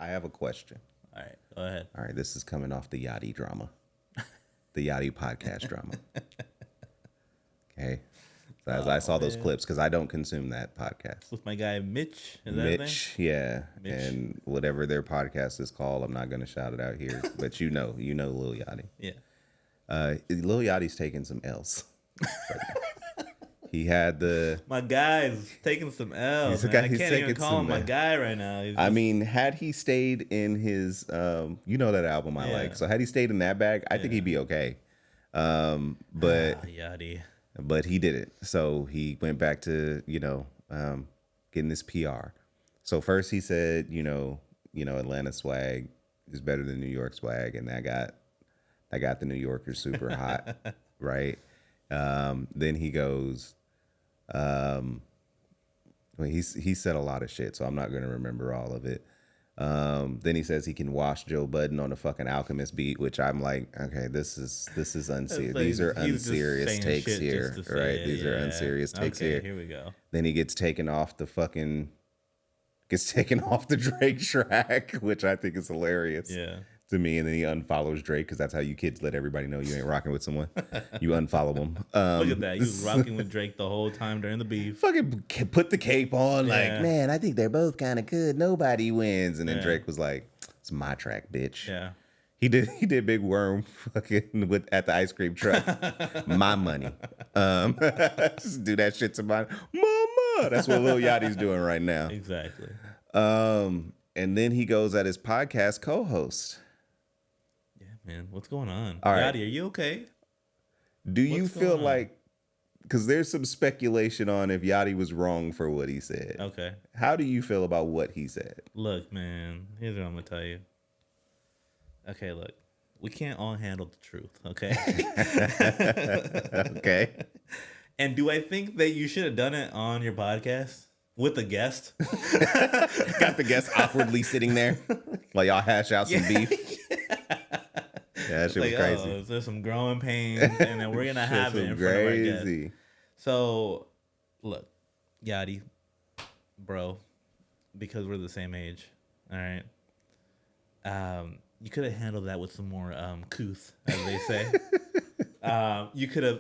I have a question. All right, go ahead. All right, this is coming off the Yachty drama, the Yachty podcast drama. Okay, so as I saw those clips, because I don't consume that podcast. With my guy Mitch. Is that Mitch, yeah, Mitch. and whatever their podcast is called, I'm not going to shout it out here, but you know Lil Yachty. Yeah. Lil Yachty's taking some L's. He had my guy's taking some L's. I can't even call him my guy right now. I mean, had he stayed in his, you know that album I like. So had he stayed in that bag, I think he'd be okay. But Yachty. But he didn't. So he went back to getting this PR. So first he said, Atlanta swag is better than New York swag, and that got the New Yorkers super hot, right? Then he goes. He said a lot of shit, so I'm not going to remember all of it. Then he says he can wash Joe Budden on a fucking Alchemist beat, which I'm like, okay, this is unserious. Like, These are unserious takes here, right? These are unserious takes here. Here we go. Then he gets taken off the Drake track, which I think is hilarious. Yeah. To me, and then he unfollows Drake because that's how you kids let everybody know you ain't rocking with someone. You unfollow them. Look at that. You was rocking with Drake the whole time during the beef. Fucking put the cape on, like, man, I think they're both kind of good. Nobody wins. And then Drake was like, it's my track, bitch. Yeah. He did Big Worm fucking at the ice cream truck. My money. Just do that shit to my mama. That's what Lil Yachty's doing right now. Exactly. And then he goes at his podcast co-host. Man, what's going on? All right. Yachty, are you okay? Do you feel like, because there's some speculation on if Yachty was wrong for what he said. Okay. How do you feel about what he said? Look, man, here's what I'm going to tell you. Okay, look, we can't all handle the truth, okay? Okay. And do I think that you should have done it on your podcast with a guest? Got the guest awkwardly sitting there while y'all hash out some beef. Yeah, that shit was crazy. There's some growing pains, and then we're gonna have it in front of our guests. So, look, Yachty, bro, because we're the same age, all right. You could have handled that with some more couth, as they say. You could have,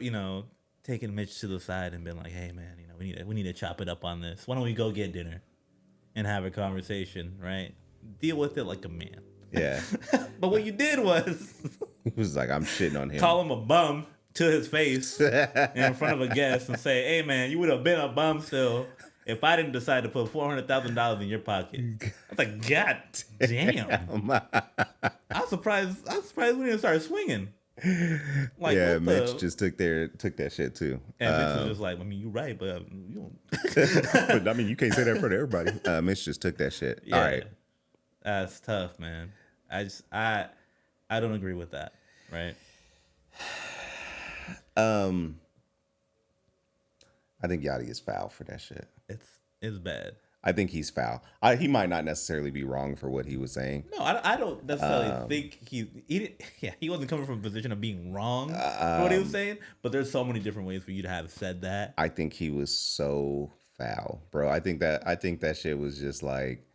taken Mitch to the side and been like, "Hey, man, we need to chop it up on this. Why don't we go get dinner and have a conversation, right? Deal with it like a man." Yeah. But what you did was... He was like, I'm shitting on him. Call him a bum to his face in front of a guest and say, hey, man, you would have been a bum still if I didn't decide to put $400,000 in your pocket. I was like, God damn. I'm surprised we didn't start swinging. Like, yeah, Mitch just took that shit too. And Mitch was just like, I mean, you're right, but you don't... But I mean, you can't say that in front of everybody. Mitch just took that shit. Yeah. All right. That's tough, man. I don't agree with that, right? I think Yachty is foul for that shit. It's bad. I think he's foul. He might not necessarily be wrong for what he was saying. No, I don't necessarily think he wasn't coming from a position of being wrong for what he was saying, but there's so many different ways for you to have said that. I think he was so foul, bro. I think that shit was just like,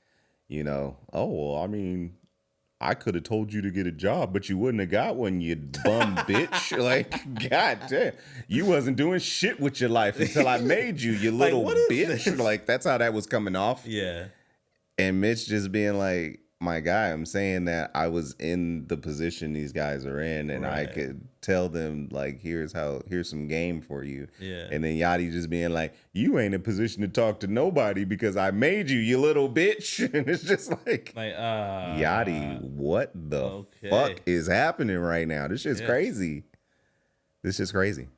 oh, well, I mean, I could have told you to get a job, but you wouldn't have got one, you bum bitch. Like, God damn. You wasn't doing shit with your life until I made you, you little bitch. This? Like, that's how that was coming off. Yeah. And Mitch just being like, my guy, I'm saying that I was in the position these guys are in, and I could tell them, like, here's some game for you. Yeah. And then Yachty just being like, you ain't in a position to talk to nobody because I made you, you little bitch. And it's just like Yachty, what the fuck is happening right now? This shit's crazy. This is crazy.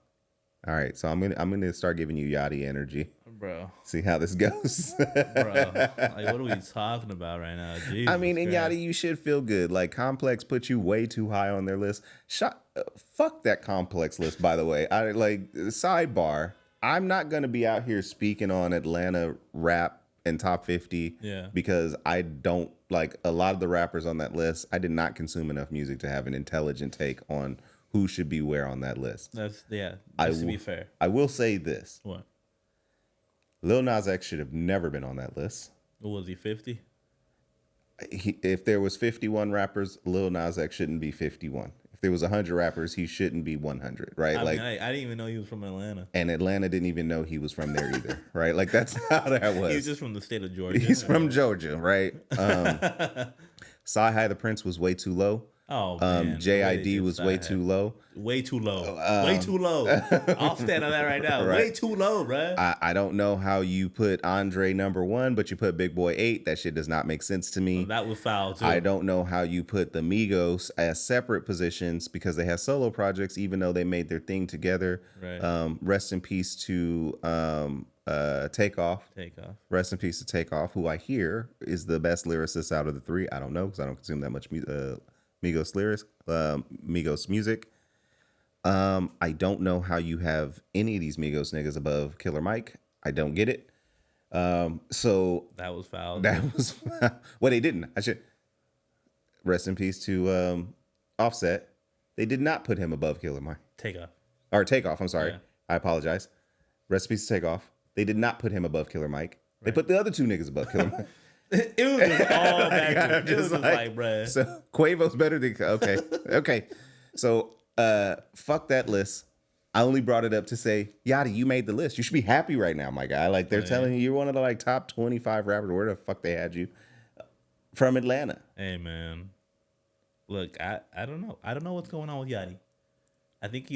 All right, so I'm gonna start giving you Yachty energy. Bro. See how this goes. Bro. Like, what are we talking about right now? Jesus I mean, in Christ. Yachty, you should feel good. Like, Complex put you way too high on their list. Fuck that Complex list, by the way. Sidebar, I'm not going to be out here speaking on Atlanta rap and top 50 because I don't, like, a lot of the rappers on that list, I did not consume enough music to have an intelligent take on who should be where on that list. That's to be fair. I will say this. What? Lil Nas X should have never been on that list. What was he, 50? if there was 51 rappers, Lil Nas X shouldn't be 51. If there was 100 rappers, he shouldn't be 100, right? I mean, I didn't even know he was from Atlanta. And Atlanta didn't even know he was from there either, right? Like, that's how that was. He's just from the state of Georgia. He's from Georgia, right? Sci-Hi the Prince was way too low. Oh, man. JID was way too low. Way too low. Way too low. I'll stand on that right now. Right. Way too low, bro. I don't know how you put Andre number 1, but you put Big Boy 8. That shit does not make sense to me. That was foul, too. I don't know how you put the Migos as separate positions because they have solo projects, even though they made their thing together. Right. Rest in peace to Takeoff. Rest in peace to Takeoff, who I hear is the best lyricist out of the 3. I don't know because I don't consume that much Migos lyrics, Migos music. I don't know how you have any of these Migos niggas above Killer Mike. I don't get it. So that was foul. That was well, they didn't. I should rest in peace to Offset. They did not put him above Killer Mike. Takeoff. I'm sorry. Yeah. I apologize. Rest in peace to Takeoff. They did not put him above Killer Mike. Right. They put the other 2 niggas above Killer Mike. It was just all backwards. It was just like, bruh. So Quavo's better than okay. So fuck that list. I only brought it up to say, Yachty, you made the list. You should be happy right now, my guy. Like they're telling you you're one of the like top 25 rappers. Where the fuck they had you from Atlanta? Hey man, look, I don't know. I don't know what's going on with Yachty. I think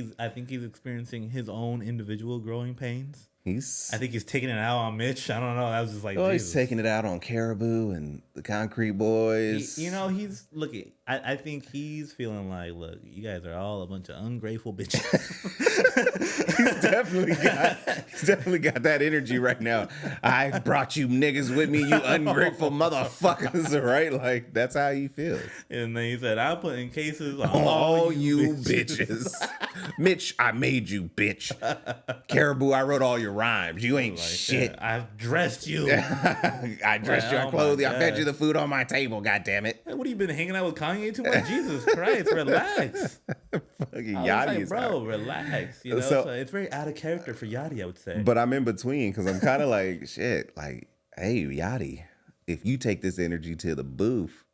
he's experiencing his own individual growing pains. I think he's taking it out on Mitch. I don't know. That was just like, he's taking it out on Caribou and the Concrete Boys. He's looking. I think he's feeling like, look, you guys are all a bunch of ungrateful bitches. He's definitely got that energy right now. I brought you niggas with me, you ungrateful motherfuckers, right? Like that's how he feels. And then he said, "I'm putting cases on all you bitches." Mitch, I made you, bitch. Caribou, I wrote all your rhymes. You ain't like shit. I've dressed you. I dressed your clothing. I fed you the food on my table. God damn it. Hey, what have you been hanging out with Kanye too much? Jesus Christ, relax. Fucking Yachty is bro, relax. You know, so it's very out of character for Yachty, I would say. But I'm in between because I'm kind of like, shit, like, hey, Yachty, if you take this energy to the booth,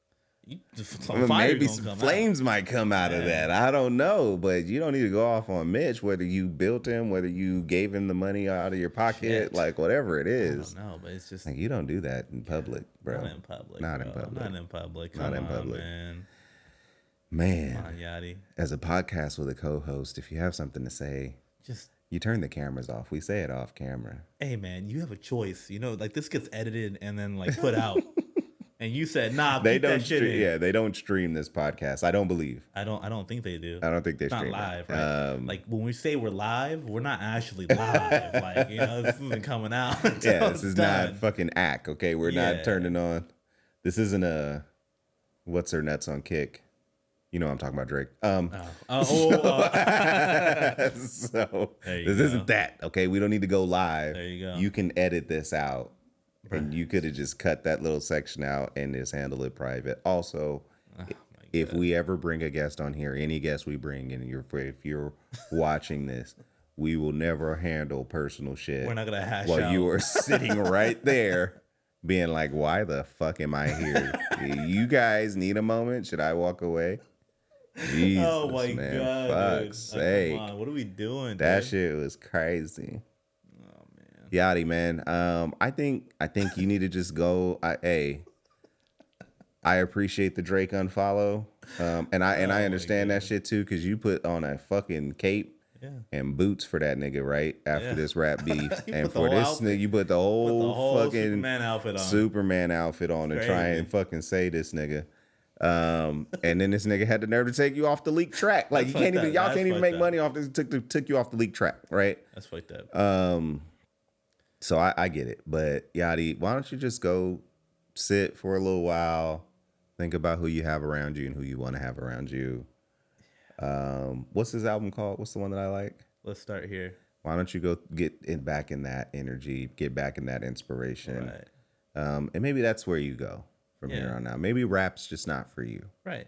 maybe some flames might come out of that. I don't know, but you don't need to go off on Mitch, whether you built him, whether you gave him the money out of your pocket, like whatever it is. I don't know, but it's just like you don't do that in public, bro. Not in public. Not in public. Man. Come on, Yachty. As a podcast with a co-host, if you have something to say, you turn the cameras off. We say it off camera. Hey man, you have a choice. You know, like this gets edited and then like put out. And you said, nah, they don't that shit in. Yeah, they don't stream this podcast. I don't believe. I don't think they do. I don't think they stream not live, right? Like when we say we're live, we're not actually live. Like, this isn't coming out. This is not fucking act, okay? We're not turning on. This isn't a what's her nuts on Kick. You know what I'm talking about, Drake. So this isn't that, okay? We don't need to go live. There you go. You can edit this out. And you could have just cut that little section out and just handle it private. Also, if we ever bring a guest on here, any guest we bring in, if you're watching this, we will never handle personal shit. We're not gonna hash while out. You are sitting right there, being like, "Why the fuck am I here? You guys need a moment? Should I walk away?" Jesus, oh my god! Fuck's sake! What are we doing? That shit was crazy. Yachty, man. I think you need to just go. I appreciate the Drake unfollow, and I understand that shit too, because you put on a fucking cape and boots for that nigga right after this rap beef, and for this nigga you put the whole fucking Superman outfit on and try and fucking say this nigga. And then this nigga had the nerve to take you off the leak track. Like y'all can't even make money off this. Took you off the leak track, right? That's fucked up. So I get it, but Yachty, why don't you just go sit for a little while, think about who you have around you and who you want to have around you. What's his album called? What's the one that I like? Let's start here. Why don't you go get back in that energy, get back in that inspiration, and maybe that's where you go from here on out. Maybe rap's just not for you. Right.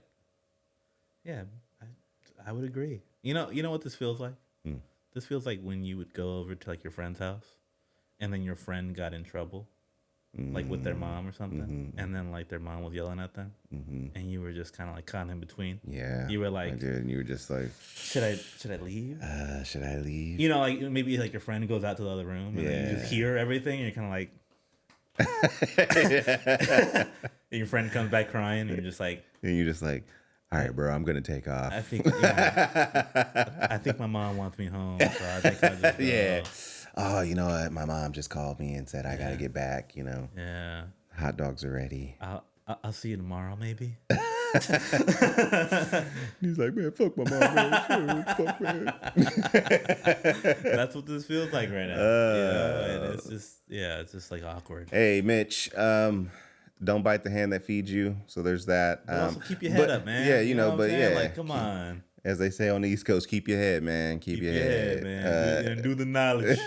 Yeah, I would agree. You know what this feels like? This feels like when you would go over to like your friend's house. And then your friend got in trouble, like with their mom or something, and then like their mom was yelling at them, and you were just kind of like caught in between. Yeah, you were like, I did, and you were just like, should I leave? Should I leave? You know, like maybe like your friend goes out to the other room, and then you just hear everything, and you're kind of like. And your friend comes back crying, and you're just like, all right, bro, I'm gonna take off. I think my mom wants me home, so I think I'll just go. Yeah. Oh, you know what? My mom just called me and said I gotta get back. You know. Yeah. Hot dogs are ready. I'll see you tomorrow, maybe. He's like, man, fuck my mom, man. Sure, fuck, man. That's what this feels like right now. And it's just like awkward. Hey, Mitch, don't bite the hand that feeds you. So there's that. But also keep your head up, man. Yeah, you know, but yeah, like come on. As they say on the East Coast, keep your head, man. Keep your head, man. And do the knowledge.